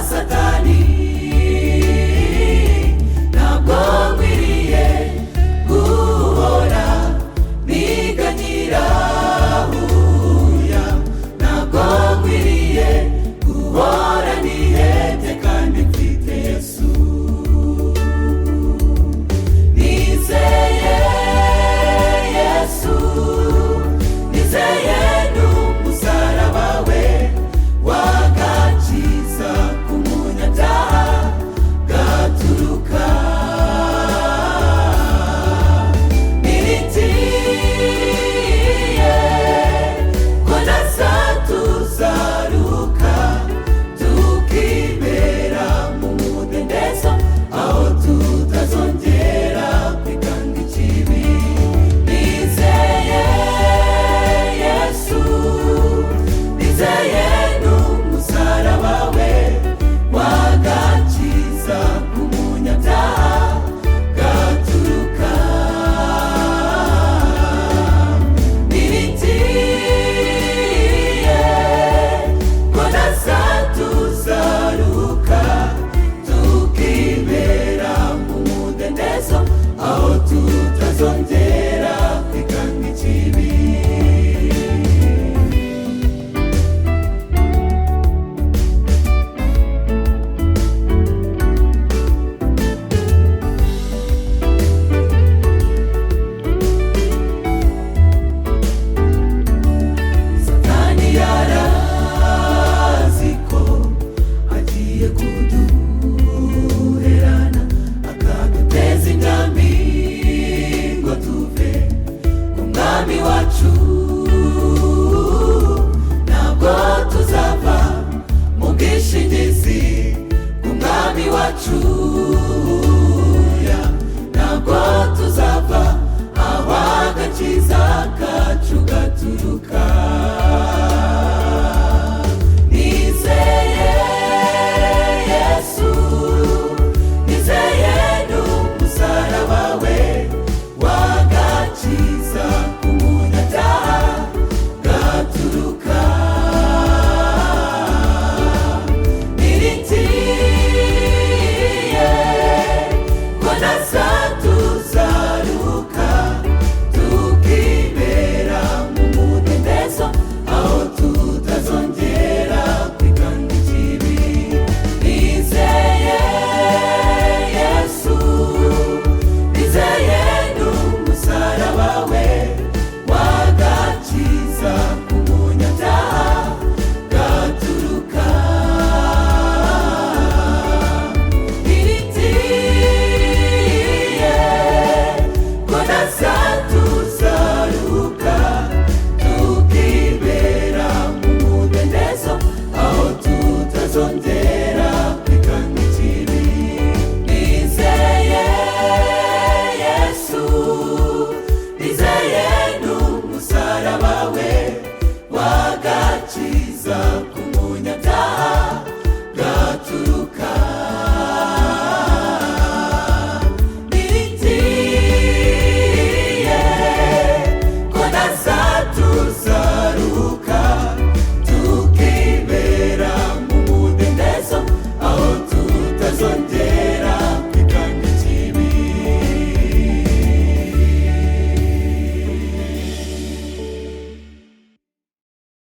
Satani, ntabwo nkwiriye guhora niganyira, ntabwo nkwiriye guhora nihebye kandi mfite Yesu. Nizeye Yesu, nizeye n'umusaraba we wagakiza k'umunyabyaha gaturuka. Niritiye ko nasa tuzaruka tukibera mu mudendezo, aho tutazongera kwikanga ikibi. Nizeye Yesu, nizeye n'umusaraba we wagakiza k'umunyabyaha gaturuka. Niritiye ko nasa tuzaruka tukibera mu mudendezo, aho tutazongera kwikanga ikibi. Satani yarazi ko agiye kuduherana, akaduteza ingambi ngo tuve ku mwami wacu. Ntabwo tuzava mu bwishingizi bw'umwami wacu, ntabwo tuzava aho agakiza kacu gaturuka. Nizeye Yesu, nizeye n'umusaraba we wagakiza k'umunyabyaha gaturuka. Niritiye ko nasa tuzaruka tukibera mu mudendezo, aho tutazongera kwikanga ikibi. Nizeye Yesu, nizeye n'umusaraba we wagakiza k'umunyabyaha gaturuka. Niritiye ko nasa tuzaruka tukibera mu mudendezo, aho tutazongera